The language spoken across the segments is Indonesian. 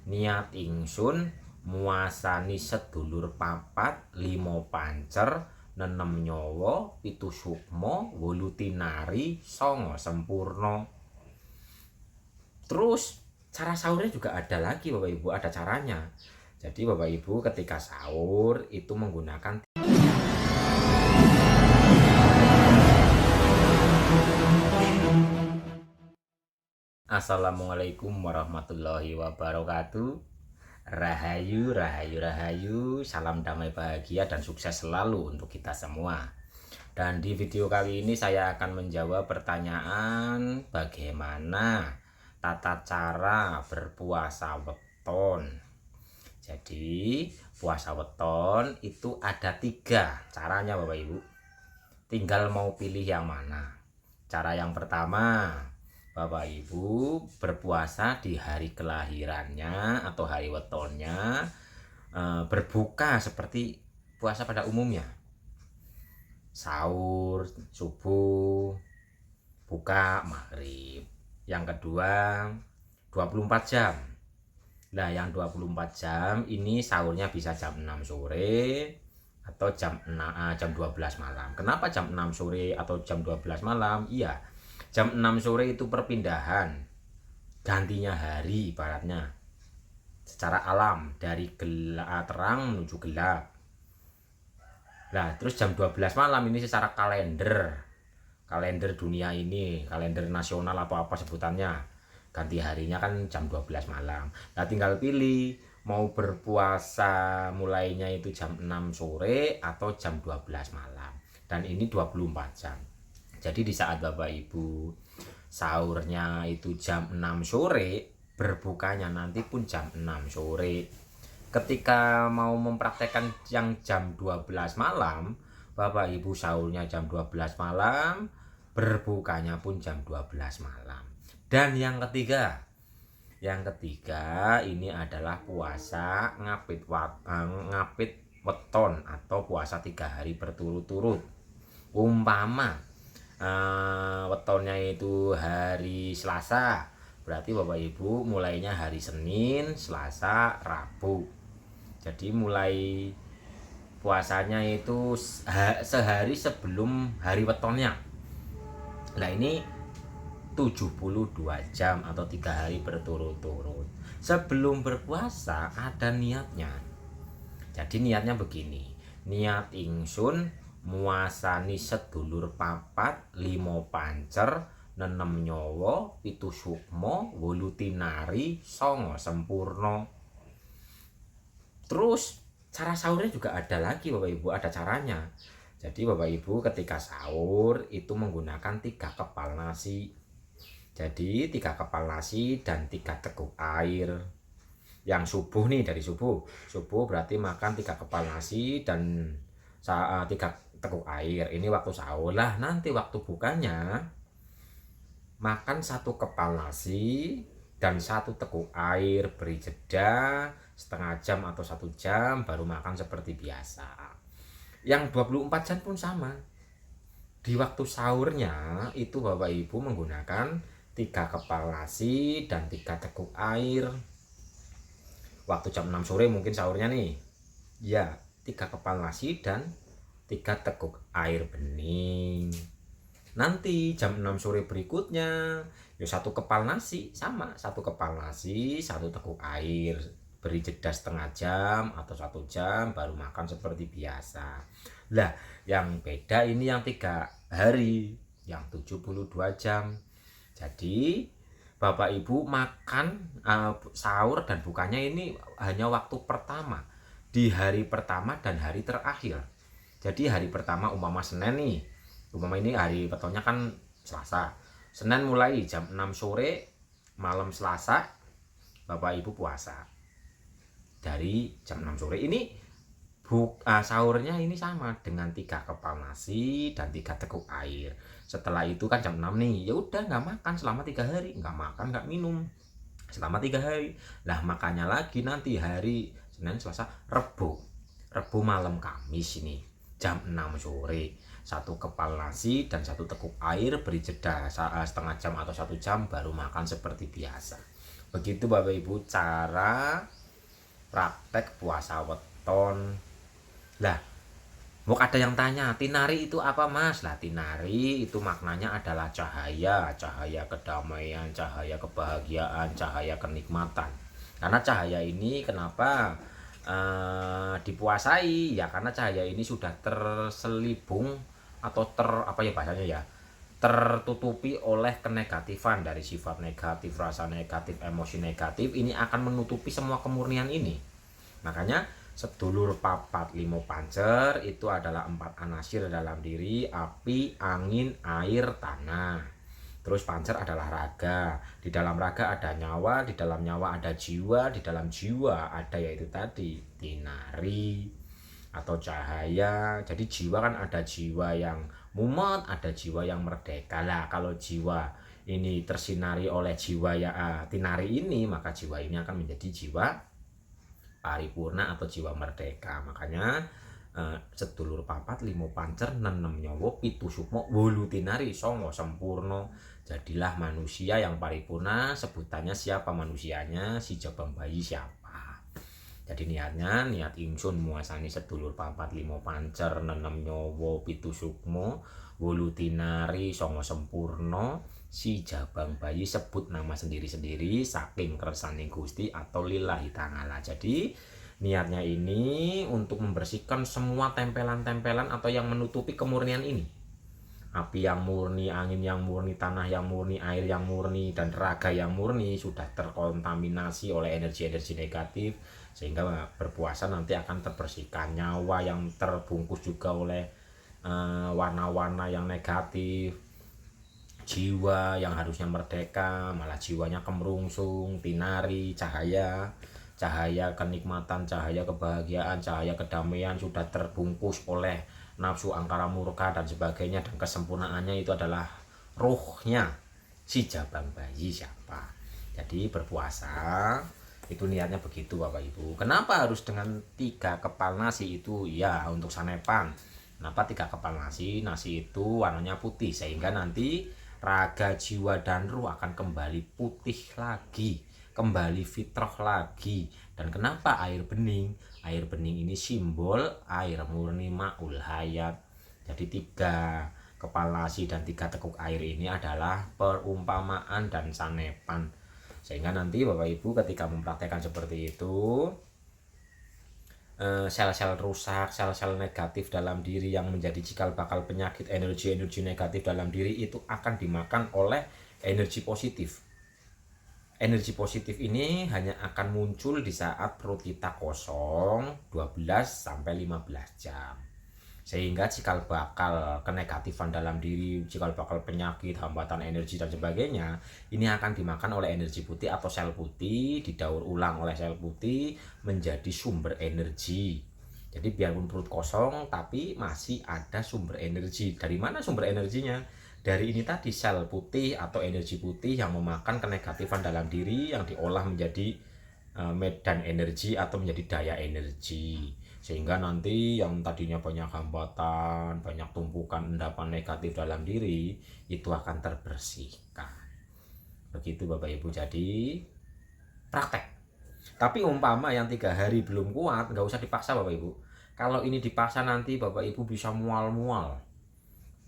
Niat ingsun muasani sedulur papat limo pancer nenem nyawa pitu sukma wolu tinari songo sempurna. Terus cara sahurnya juga ada lagi Bapak Ibu, ada caranya. Jadi Bapak Ibu ketika sahur itu menggunakan Assalamualaikum warahmatullahi wabarakatuh. Rahayu, rahayu, rahayu. Salam damai bahagia dan sukses selalu untuk kita semua. Dan di video kali ini saya akan menjawab pertanyaan bagaimana tata cara berpuasa weton. Jadi puasa weton itu ada 3 caranya Bapak Ibu. Tinggal mau pilih yang mana. Cara yang pertama, Bapak Ibu berpuasa di hari kelahirannya atau hari wetonnya, berbuka seperti puasa pada umumnya. Sahur, subuh, buka maghrib. Yang kedua 24 jam. Nah yang 24 jam ini sahurnya bisa jam 6 sore atau jam 12 malam. Kenapa jam 6 sore atau jam 12 malam? Iya, jam 6 sore itu perpindahan gantinya hari ibaratnya secara alam dari gelap terang menuju gelap. Nah terus jam 12 malam ini secara kalender dunia ini, kalender nasional atau apa sebutannya, ganti harinya kan jam 12 malam. Nah tinggal pilih mau berpuasa mulainya itu jam 6 sore atau jam 12 malam. Dan ini 24 jam. Jadi di saat Bapak Ibu sahurnya itu jam 6 sore, berbukanya nanti pun jam 6 sore. Ketika mau mempraktekkan yang jam 12 malam, Bapak Ibu sahurnya jam 12 malam, berbukanya pun jam 12 malam. Dan yang ketiga ini adalah puasa ngapit weton atau puasa 3 hari berturut-turut. Umpama wetonnya itu hari Selasa, berarti Bapak Ibu mulainya hari Senin, Selasa, Rabu. Jadi mulai puasanya itu sehari sebelum hari wetonnya. Nah ini 72 jam atau 3 hari berturut-turut. Sebelum berpuasa ada niatnya. Jadi niatnya begini. Niat ingsun muasani sedulur papat limo pancer nenem nyawa pitu sukma wolu tinari songo sempurna. Terus cara sahurnya juga ada lagi Bapak Ibu, ada caranya. Jadi Bapak Ibu ketika sahur itu menggunakan 3 kepal nasi. Jadi 3 kepal nasi dan 3 teguk air. Yang subuh nih, dari subuh berarti makan 3 kepal nasi dan 3 teguk air. Ini waktu sahur lah. Nanti waktu bukanya makan 1 kepal nasi dan 1 teguk air, beri jeda setengah jam atau 1 jam baru makan seperti biasa. Yang 24 jam pun sama. Di waktu sahurnya itu Bapak Ibu menggunakan 3 kepal nasi dan 3 teguk air. Waktu jam 6 sore mungkin sahurnya nih, ya 3 kepal nasi dan 3 teguk air bening. Nanti jam 6 sore berikutnya ya 1 kepal nasi, sama 1 kepal nasi 1 teguk air, beri jeda setengah jam atau 1 jam baru makan seperti biasa. Lah yang beda ini yang 3 hari, yang 72 jam. Jadi Bapak Ibu makan sahur dan bukanya ini hanya waktu pertama, di hari pertama dan hari terakhir. Jadi hari pertama umpama Senin nih, umpama ini hari wetonnya kan Selasa. Senin mulai jam 6 sore, malam Selasa Bapak Ibu puasa. Dari jam 6 sore ini sahurnya ini sama dengan 3 kepal nasi dan 3 teguk air. Setelah itu kan jam 6 nih, ya udah nggak makan selama 3 hari, nggak makan nggak minum selama 3 hari. Lah makannya lagi nanti hari Senin, Selasa, Rebu malam Kamis ini jam 6 sore 1 kepal nasi dan 1 teguk air, beri jeda setengah jam atau 1 jam baru makan seperti biasa. Begitu Bapak Ibu cara praktek puasa weton. Lah, mau ada yang tanya, tinari itu apa Mas? Lah, tinari itu maknanya adalah cahaya, cahaya kedamaian, cahaya kebahagiaan, cahaya kenikmatan. Karena cahaya ini kenapa dipuasai? Ya karena cahaya ini sudah terselibung atau apa ya bahasanya ya? Tertutupi oleh kenegatifan dari sifat negatif, rasa negatif, emosi negatif, ini akan menutupi semua kemurnian ini. Makanya sedulur papat limo pancer itu adalah 4 anasir dalam diri: api, angin, air, tanah. Terus pancer adalah raga. Di dalam raga ada nyawa, di dalam nyawa ada jiwa, di dalam jiwa ada yaitu tadi tinari atau cahaya. Jadi jiwa kan ada jiwa yang mumet, ada jiwa yang merdeka. Lah kalau jiwa ini tersinari oleh jiwa ya tinari ini, maka jiwa ini akan menjadi jiwa paripurna atau jiwa merdeka. Makanya sedulur papat limo pancer nenem nyawa pitu sukmo wolu tinari songo sempurna. Jadilah manusia yang paripurna. Sebutannya siapa manusianya? Si jabang bayi siapa? Jadi niatnya niat ingsun muasani sedulur papat limo pancer nenem nyawa pitu sukmo wolu tinari songo sempurna. Si jabang bayi sebut nama sendiri-sendiri saking kersaning Gusti atau lillahi ta'ala. Jadi niatnya ini untuk membersihkan semua tempelan-tempelan atau yang menutupi kemurnian ini. Api yang murni, angin yang murni, tanah yang murni, air yang murni, dan raga yang murni sudah terkontaminasi oleh energi-energi negatif, sehingga berpuasa nanti akan terbersihkan. Nyawa yang terbungkus juga oleh warna-warna yang negatif, jiwa yang harusnya merdeka malah jiwanya kemerungsung, tinari, cahaya, cahaya kenikmatan, cahaya kebahagiaan, cahaya kedamaian sudah terbungkus oleh nafsu angkara murka dan sebagainya, dan kesempurnaannya itu adalah ruhnya si jabang bayi siapa. Jadi berpuasa itu niatnya begitu Bapak Ibu. Kenapa harus dengan 3 kepal nasi itu? Ya untuk sanepan. Kenapa 3 kepal nasi? Nasi itu warnanya putih sehingga nanti raga, jiwa, dan ruh akan kembali putih lagi, kembali fitrah lagi. Dan kenapa air bening? Air bening ini simbol air murni ma'ul hayat. Jadi 3 kepal nasi dan 3 tekuk air ini adalah perumpamaan dan sanepan. Sehingga nanti Bapak Ibu ketika mempraktekkan seperti itu, sel-sel rusak, sel-sel negatif dalam diri yang menjadi cikal bakal penyakit, energi-energi negatif dalam diri itu akan dimakan oleh energi positif. Energi positif ini hanya akan muncul di saat perut kita kosong 12-15 jam. Sehingga cikal bakal kenegatifan dalam diri, cikal bakal penyakit, hambatan energi dan sebagainya, ini akan dimakan oleh energi putih atau sel putih, didaur ulang oleh sel putih menjadi sumber energi. Jadi biarpun perut kosong tapi masih ada sumber energi. Dari mana sumber energinya? Dari ini tadi, sel putih atau energi putih yang memakan kenegatifan dalam diri yang diolah menjadi medan energi atau menjadi daya energi. Sehingga nanti yang tadinya banyak hambatan, banyak tumpukan endapan negatif dalam diri itu akan terbersihkan. Begitu Bapak Ibu. Jadi praktek. Tapi umpama yang 3 hari belum kuat, nggak usah dipaksa Bapak Ibu. Kalau ini dipaksa nanti Bapak Ibu bisa mual-mual,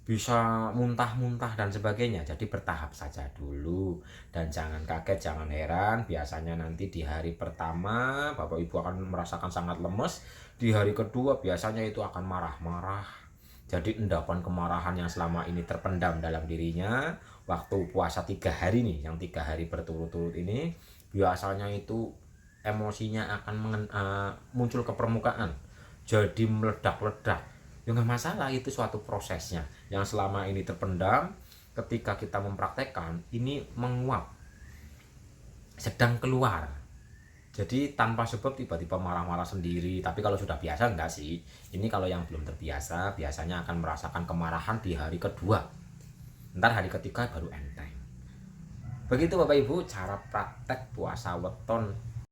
bisa muntah-muntah dan sebagainya. Jadi bertahap saja dulu dan jangan kaget, jangan heran. Biasanya nanti di hari pertama Bapak Ibu akan merasakan sangat lemes. Di hari kedua biasanya itu akan marah-marah. Jadi endapan kemarahan yang selama ini terpendam dalam dirinya waktu puasa 3 hari nih, yang 3 hari berturut-turut ini, biasanya itu emosinya akan muncul ke permukaan, jadi meledak-ledak. Ya nggak masalah, itu suatu prosesnya yang selama ini terpendam. Ketika kita mempraktekkan ini menguap, sedang keluar. Jadi tanpa sebab tiba-tiba marah-marah sendiri. Tapi kalau sudah biasa enggak sih. Ini kalau yang belum terbiasa biasanya akan merasakan kemarahan di hari kedua. Ntar hari ketiga baru enteng. Begitu Bapak Ibu cara praktek puasa weton